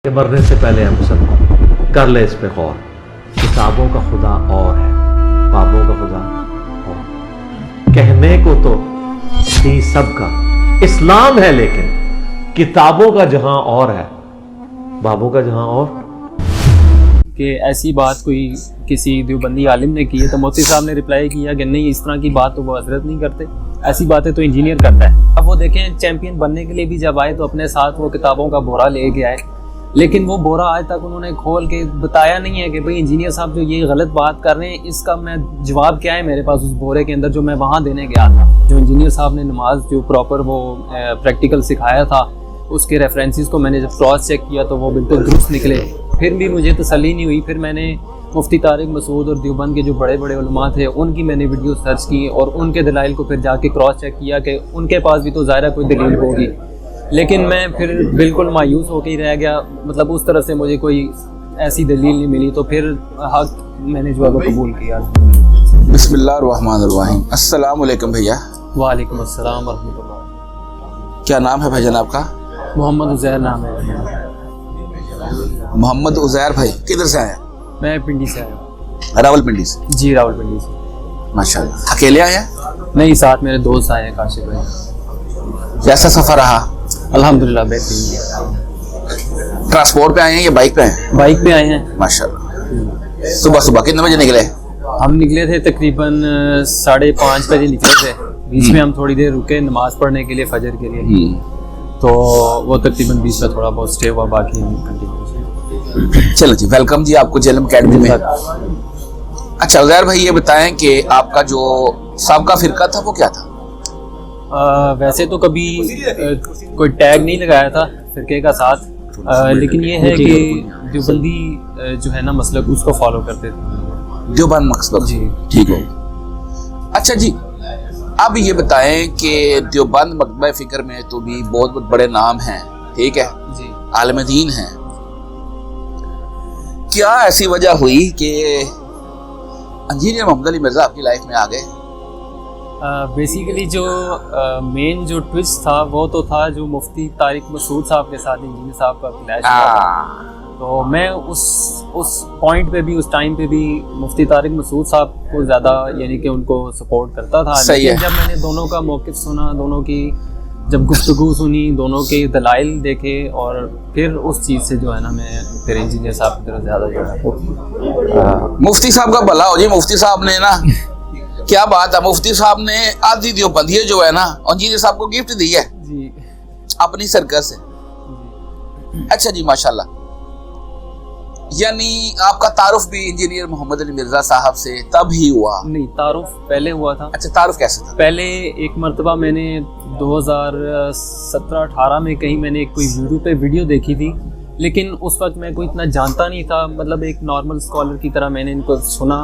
कि मरने से पहले हम सब कर ले इस पे गौर। किताबों का खुदा और है, बाबों का खुदा और। कहने को तो दी सबका इस्लाम है, लेकिन किताबों का जहां और है, बाबों का जहां और। कि ऐसी बात कोई किसी देवबंदी आलिम ने की है तो मोती साहब ने रिप्लाई किया कि नहीं, इस तरह की बात तो वो हजरत नहीं करते, ऐसी बातें तो इंजीनियर करता है। अब वो देखें, चैंपियन बनने के लिए भी जब आए तो अपने साथ वो किताबों का बोरा ले के आए, लेकिन वो बोरा आज तक उन्होंने खोल के बताया नहीं है कि भाई इंजीनियर साहब जो ये गलत बात कर रहे हैं, इसका मैं जवाब क्या है मेरे पास उस बोरे के अंदर जो मैं वहाँ देने गया था। जो इंजीनियर साहब ने नमाज जो प्रॉपर वो प्रैक्टिकल सिखाया था, उसके रेफरेंसेस को मैंने जब क्रॉस चेक किया तो वो बिल्कुल दुरुस्त निकले। फिर भी मुझे तसल्ली नहीं हुई। फिर मैंने मुफ्ती तारिक मसूद और देवबंद के जो बड़े बड़े उलमा थे उनकी मैंने वीडियो सर्च की और उनके दलाइल को फिर जाके क्रॉस चेक किया कि उनके पास भी तो ज़ाहिर कोई दलील होगी, लेकिन मैं फिर बिल्कुल मायूस होकर ही रह गया। मतलब उस तरह से मुझे कोई ऐसी दलील नहीं मिली, तो फिर हक मैंने जो है वो कबूल किया। बिस्मिल्लाहिर्रहमानिर्रहीम। अस्सलाम वालेकुम भैया। वालेकुम अस्सलाम वरहमतुल्लाह। क्या नाम है भाईजान आपका? मोहम्मद उज़ैर नाम है। मोहम्मद उज़ैर भाई किधर से आए? मैं पिंडी से आया हूँ। रावलपिंडी से? जी, रावलपिंडी से। माशाल्लाह। अकेले आए हैं? नहीं, साथ मेरे दोस्त आए हैं, काशिफ भाई। कैसा सफ़र रहा? अल्हम्दुलिल्लाह बेहतरीन। ट्रांसपोर्ट पे आए हैं या बाइक पे आए? बाइक पे आए हैं। माशाल्लाह। सुबह सुबह कितने बजे निकले? हम निकले थे तकरीबन 5:30 बजे निकले थे। बीच में हम थोड़ी देर रुके नमाज पढ़ने के लिए, फजर के लिए, तो वो तकरीबन 20 में थोड़ा बहुत स्टे हुआ, बाकी हम कंटिन्यू। चलो जी, वेलकम जी आपको जेलम अकेडमी में। अच्छा उज़ैर भाई, ये बताएं कि आपका जो साबका फिरका था वो क्या था? वैसे तो कभी कोई टैग नहीं लगाया था फिरके का साथ, लेकिन ये है कि देवबंदी जो है ना मसलक, उसको फॉलो करते थे। देवबंद मकसद जी, ठीक हो। अच्छा जी, अब ये बताएं कि देवबंद मकतबा फ़िक्र में तो भी बहुत बड़े नाम हैं, ठीक है जी, आलिम दीन हैं। क्या ऐसी वजह हुई कि इंजीनियर मोहम्मद अली मिर्ज़ा आपकी लाइफ में आ गए? बेसिकली जो मेन जो ट्विस्ट था वो तो था जो मुफ्ती तारिक मसूद साहब के साथ इंजीनियर साहब का क्लैश हुआ। तो मैं उस पॉइंट पे भी, उस टाइम पे भी मुफ्ती तारिक मसूद साहब को ज़्यादा यानी कि उनको सपोर्ट करता था। लेकिन जब मैंने दोनों का मौक़िफ़ सुना, दोनों की जब गुफ्तगू सुनी, दोनों के दलाइल देखे, और फिर उस चीज़ से जो है ना मैं फिर इंजीनियर साहब की तरफ ज़्यादा जो है। मुफ्ती साहब का भला हो जी। मुफ्ती साहब ने ना क्या बात है, मुफ्ती साहब ने आधी देवबंदी जो है ना इंजीनियर साहब को गिफ्ट दी है जी, अपनी सर्कस से। अच्छा जी, माशाल्लाह। यानी आपका तारुफ भी इंजीनियर मोहम्मद अली मिर्ज़ा साहब से तब ही हुआ? नहीं, तारुफ पहले हुआ था। अच्छा, तारुफ कैसे था? पहले एक मरतबा मैंने 2017-18 में कहीं मैंने कोई यूट्यूब पे वीडियो देखी थी, लेकिन उस वक्त मैं कोई इतना जानता नहीं था। मतलब एक नॉर्मल स्कॉलर की तरह मैंने इनको सुना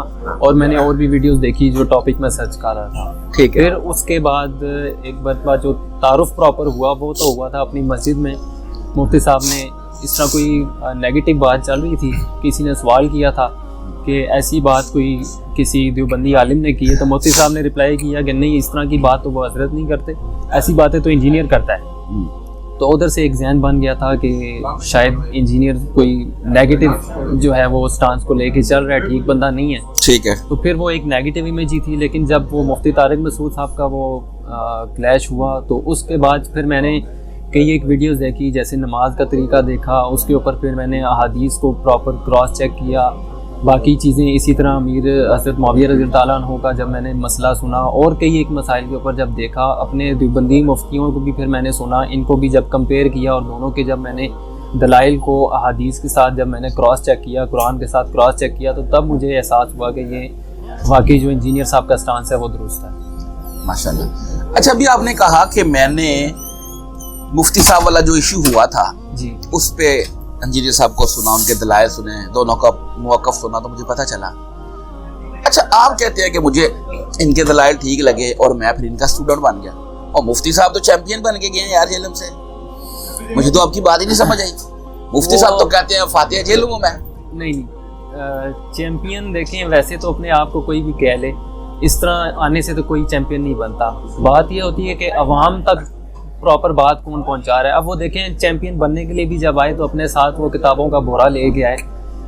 और मैंने और भी वीडियोस देखी जो टॉपिक में सर्च कर रहा था। ठीक है। फिर उसके बाद एक मरतबा जो तारुफ प्रॉपर हुआ वो तो हुआ था अपनी मस्जिद में। मुफ्ती साहब ने इस तरह कोई नेगेटिव बात चल रही थी, किसी ने सवाल किया था कि ऐसी बात कोई किसी देवबंदी आलिम ने की है, तो मुफ्ती साहब ने रिप्लाई किया कि नहीं, इस तरह की बात तो वो हजरत नहीं करते, ऐसी बातें तो इंजीनियर करता है। तो उधर से एक जहन बन गया था कि शायद इंजीनियर कोई नेगेटिव जो है वो स्टांस को लेके चल रहा है, ठीक बंदा नहीं है। ठीक है। तो फिर वो एक नेगेटिव इमेज ही थी। लेकिन जब वो मुफ्ती तारिक मसूद साहब का वो क्लैश हुआ, तो उसके बाद फिर मैंने कई एक वीडियोस देखी, जैसे नमाज का तरीका देखा, उसके ऊपर फिर मैंने अहादीस को प्रॉपर क्रॉस चेक किया, बाकी चीज़ें इसी तरह अमीर हज़रत मुआविया रज़ी अल्लाह तआला अन्हु का जब मैंने मसला सुना, और कई एक मसाइल के ऊपर जब देखा, अपने देवबंदी मुफ्तियों को भी फिर मैंने सुना, इनको भी जब कंपेयर किया, और दोनों के जब मैंने दलाइल को अहादीस के साथ जब मैंने क्रॉस चेक किया, कुरान के साथ क्रॉस चेक किया, तो तब मुझे एहसास हुआ कि ये वाकई जो इंजीनियर साहब का स्टांस है वो दुरुस्त है। माशाल्लाह। अच्छा, अभी आपने कहा कि मैंने मुफ्ती साहब वाला जो इशू हुआ था जी, उस पे इंजीनियर साहब को सुना, उनके दलाइल सुने, दोनों का मौक़िफ़ सुना, तो मुझे पता चला। अच्छा, आप कहते हैं कि मुझे इनके दलाइल ठीक लगे और मैं फिर इनका स्टूडेंट बन गया, और मुफ्ती साहब तो चैंपियन बन के गए यार जेलम से। मुझे तो आपकी बात ही नहीं समझ आई। मुफ्ती साहब तो कहते हैं फातिहा जेल हूँ मैं। नहीं, चैंपियन देखें, वैसे तो अपने आप को कोई भी कह ले, इस तरह आने से तो कोई चैंपियन नहीं बनता। बात यह होती है कि अवाम तक प्रॉपर बात कौन पहुंचा रहा है। अब वो देखें चैंपियन बनने के लिए भी जब आए तो अपने साथ वो किताबों का बोरा ले के आए,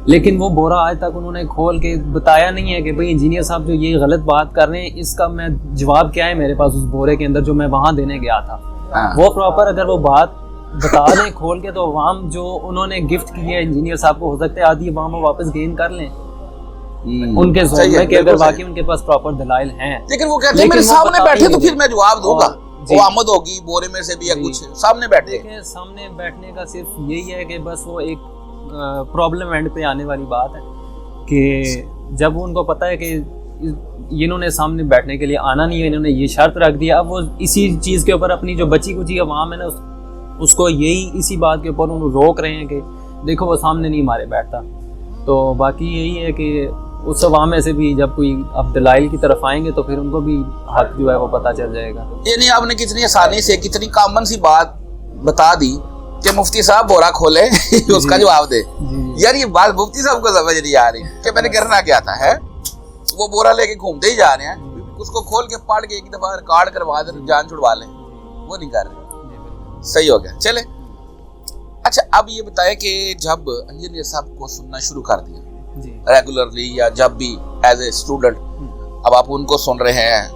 लेकिन वो बोरा आज तक उन्होंने खोल के बताया नहीं है कि भाई इंजीनियर साहब जो ये गलत बात कर रहे हैं इसका मैं जवाब क्या है मेरे पास उस बोरे के अंदर जो मैं वहाँ देने गया था। वो प्रॉपर अगर वो बात बता दें खोल के तो अवाम जो उन्होंने गिफ्ट किया इंजीनियर साहब को हो सकता है आधी अवाम वापस गेन कर लें उनके जोन में कि अगर बाकी उनके पास प्रॉपर दलाइल हैं। लेकिन वो कहते हैं मेरे सामने बैठे तो फिर मैं जवाब दूंगा, वो आमद होगी बोरे में से भी या कुछ सामने बैठे। सामने बैठने का सिर्फ यही है कि बस वो एक प्रॉब्लम एंड पे आने वाली बात है कि जब उनको पता है कि इन्होंने सामने बैठने के लिए आना नहीं है, इन्होंने ये शर्त रख दिया, अब वो इसी चीज़ के ऊपर अपनी जो बची कुची अवाम है ना उसको यही इसी बात के ऊपर उन्हें रोक रहे हैं कि देखो वो सामने नहीं मारे बैठता। तो बाकी यही है कि उस अवाम में से भी जब कोई अब दलाइल की तरफ आएंगे तो फिर उनको भी हक जो है वो पता चल जाएगा। ये नहीं आपने कितनी आसानी से कितनी कॉमन सी बात बता दी कि मुफ्ती साहब बोरा खोले उसका जवाब दे। यार ये बात मुफ्ती साहब को समझ नहीं आ रही कि मैंने करना क्या था है, वो बोरा लेके घूमते ही जा रहे हैं, उसको खोल के पढ़ के एक दफा रिकॉर्ड करवा दे जान छुड़वा लें, वो नहीं कर रहे। सही हो गया चले। अच्छा अब ये बताए कि जब इंजीनियर साहब को सुनना शुरू कर दिया रेगुलरली या जब भी एज ए स्टूडेंट, अब आप उनको सुन रहे हैं,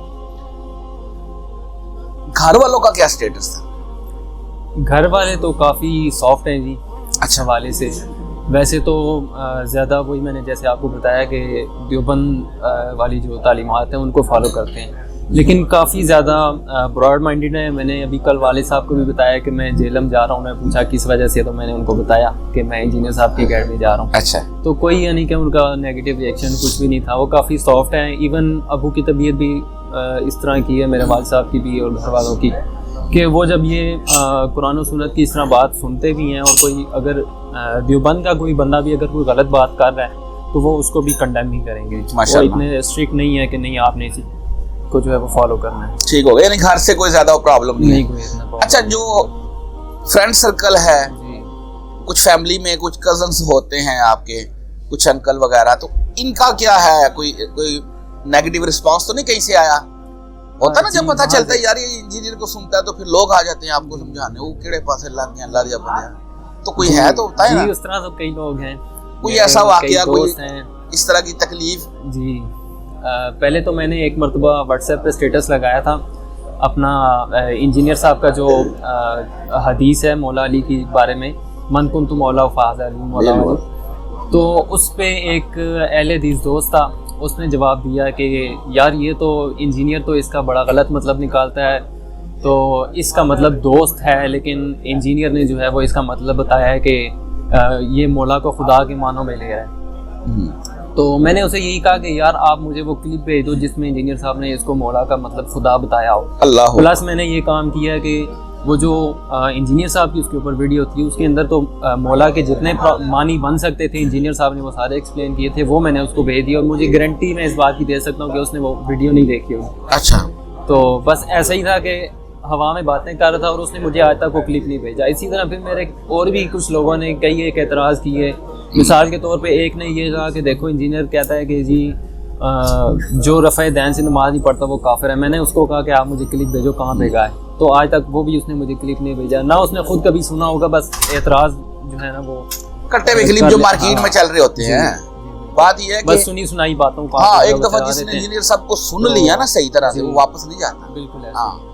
घर वालों का क्या स्टेटस था? घर वाले तो काफ़ी सॉफ्ट हैं जी। अच्छा वाले से वैसे तो ज़्यादा वही मैंने जैसे आपको बताया कि देवबंद वाली जो तालीमात हैं उनको फॉलो करते हैं, लेकिन काफ़ी ज़्यादा ब्रॉड माइंडेड है। मैंने अभी कल वाले साहब को भी बताया कि मैं जेलम जा रहा हूँ, उन्होंने पूछा किस वजह से, तो मैंने उनको बताया कि मैं इंजीनियर साहब की अकेडमी जा रहा हूँ। अच्छा। तो कोई यानी कि उनका नेगेटिव रिएक्शन कुछ भी नहीं था, वो काफ़ी सॉफ्ट है। इवन अबू की तबीयत भी इस तरह की है, मेरे वालिद साहब की भी और घर वालों की, कि वो जब ये कुरान और सुन्नत की इस तरह बात सुनते भी हैं और कोई अगर देवबंद का कोई बंदा भी अगर कोई गलत बात कर रहा है तो वो उसको भी कंडेम ही करेंगे। वो इतने स्ट्रिक्ट नहीं है कि नहीं आपने इसी को जो है वो फॉलो करना है। ठीक हो गया, यानी घर से कोई ज्यादा प्रॉब्लम नहीं है। अच्छा जो फ्रेंड सर्कल है, कुछ फैमिली में कुछ कजन्स होते हैं आपके, कुछ अंकल वगैरह, तो इनका क्या है? कोई नेगेटिव रिस्पांस तो नहीं कहीं से आया? होता ना जब पता चलता है यार ये इंजीनियर को सुनता है तो फिर लोग आ जाते हैं आपको समझाने, वो केड़े पासे लग गया अल्लाह दिया बंदे, तो कोई है तो होता है ना। उस तरह तो कई लोग हैं, कोई ऐसा वाकया कोई इस तरह की तकलीफ? जी पहले तो मैंने एक मरतबा व्हाट्सएप पे स्टेटस लगाया था अपना इंजीनियर साहब का जो हदीस है मौला अली के बारे में, मन कुन्तु मौला फ़ाज़ अली मौला अली, तो उस पे एक अहले हदीस दोस्त था, उसने जवाब दिया कि यार ये तो इंजीनियर तो इसका बड़ा गलत मतलब निकालता है, तो इसका मतलब दोस्त है, लेकिन इंजीनियर ने जो है वो इसका मतलब बताया है कि ये मौला को खुदा के मानों में ले रहा है। तो मैंने उसे यही कहा कि यार आप मुझे वो क्लिप भेज दो जिसमें इंजीनियर साहब ने इसको मौला का मतलब खुदा बताया हो। प्लस मैंने ये काम किया कि वो जो इंजीनियर साहब की उसके ऊपर वीडियो थी उसके अंदर तो मौला के जितने मानी बन सकते थे इंजीनियर साहब ने वो सारे एक्सप्लेन किए थे, वो मैंने उसको भेज दिया और मुझे गारंटी मैं इस बात की दे सकता हूँ कि उसने वो वीडियो नहीं देखी होगी। अच्छा। तो बस ऐसा ही था कि हवा में बातें कर रहा था और उसने मुझे आज तक वो क्लिप नहीं भेजा। इसी तरह फिर मेरे और भी कुछ लोगों ने कई एक एतराज़ किए, मिसाल के तौर पे एक ने ये कहा कि देखो इंजीनियर कहता है कि जी जो रफ़े दैन से नमाज नहीं पढ़ता वो काफिर है। मैंने उसको कहा कि आप मुझे क्लिप भेजो कहाँ भेजा है, तो आज तक वो भी उसने मुझे क्लिप नहीं भेजा, ना उसने खुद कभी सुना होगा, बस एतराज़ जो है ना वो कट्टे में क्लिप जो मार्केट में चल रहे होते हैं। बात ये है कि बस सुनी सुनाई बातों का एक दफा जिसने इंजीनियर साहब को सुन लिया ना सही तरह से वो वापस नहीं जाता। बिल्कुल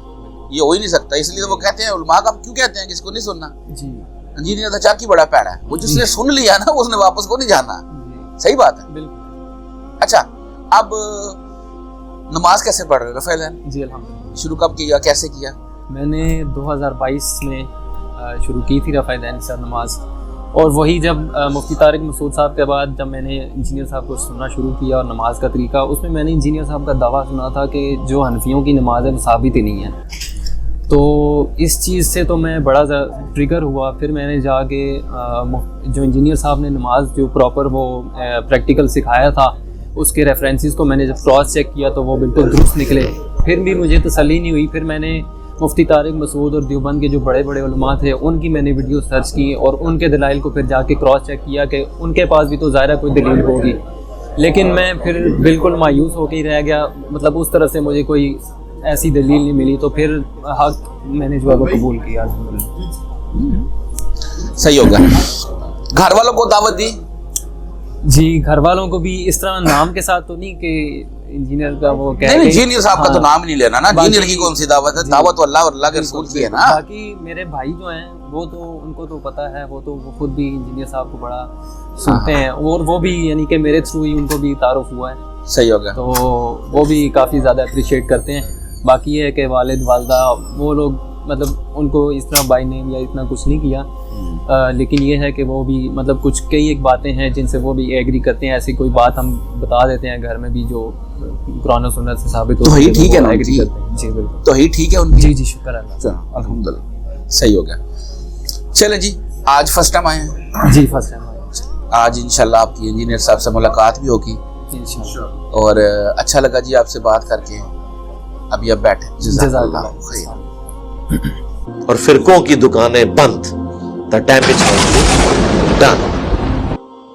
ये हो ही नहीं सकता, इसलिए तो वो कहते हैं उलमा का क्यों कहते हैं किसको नहीं सुनना जी। इंजीनियर तो चाकी बड़ा पैड़ा है, वो जिसने सुन लिया ना उसने वापस को नहीं जाना। सही बात है बिल्कुल। अच्छा अब नमाज कैसे पढ़ रहे रफ़े दैन? जी अल्हम्दुलिल्लाह। शुरू कब किया, कैसे किया? मैंने 2022 में शुरू की थी रफ़े दैन से नमाज, और वही जब मुफ्ती तारिक मसूद साहब के बाद जब मैंने इंजीनियर साहब को सुनना शुरू किया और नमाज का तरीका, उसमें मैंने इंजीनियर साहब का दावा सुना था कि जो हनफियों की नमाज है वो साबित ही नहीं है। तो इस चीज़ से तो मैं बड़ा ट्रिगर हुआ। फिर मैंने जाके जो इंजीनियर साहब ने नमाज जो प्रॉपर वो प्रैक्टिकल सिखाया था उसके रेफरेंसेस को मैंने जब क्रॉस चेक किया तो वो बिल्कुल दुरुस्त निकले। फिर भी मुझे तसल्ली नहीं हुई, फिर मैंने मुफ्ती तारिक मसूद और देवबंद के जो बड़े बड़े उलमा थे उनकी मैंने वीडियो सर्च की और उनके दलाइल को फिर जाके क्रॉस चेक किया कि उनके पास भी तो ज़ाहिर कोई दलील होगी, लेकिन मैं फिर बिल्कुल मायूस होकर ही रह गया। मतलब उस तरह से मुझे कोई ऐसी दलील नहीं मिली तो फिर हक मैंने जो है वो कबूल किया अल्हम्दुलिल्लाह। सही हो गया। घर वालों को दावत दी? जी घर वालों को भी इस तरह नाम के साथ तो नहीं कि इंजीनियर का वो नहीं, इंजीनियर साहब का तो नाम ही नहीं लेना ना। इंजीनियर की कौन सी दावत है? दावत तो अल्लाह और अल्लाह के रसूल की है ना। बाकी मेरे भाई जो हैं वो तो उनको तो पता है, वो खुद भी इंजीनियर साहब को बड़ा सुनते हैं और वो भी यानी कि मेरे थ्रू ही उनको भी तारुफ हुआ है। सही हो गया। तो वो भी काफ़ी ज़्यादा अप्रिशिएट करते हैं। बाकी ये है कि वालिद वालदा वो लोग मतलब उनको इस तरह बाय नेम या इतना कुछ नहीं किया, लेकिन ये है कि वो भी मतलब कुछ कई एक बातें हैं जिनसे वो भी एग्री करते हैं। ऐसी कोई बात हम बता देते हैं घर में भी जो कुरान और सुन्नत से साबित होती है, तो ही ठीक है ना एग्री जी। करते हैं। जी बिल्कुल, तो ही ठीक है उनकी। जी जी शुक्र अल्लाह। अल्हम्दुलिल्लाह सही हो गया। चले जी, आज फर्स्ट टाइम आए हैं? जी फर्स्ट टाइम आज इंशाल्लाह आपकी इंजीनियर साहब से मुलाकात भी होगी इंशाल्लाह। और अच्छा लगा जी आपसे बात करके। अभी अब बैठे। जज़ाकल्लाह खैर। और फिरकों की दुकानें बंद, द डैमेज डन।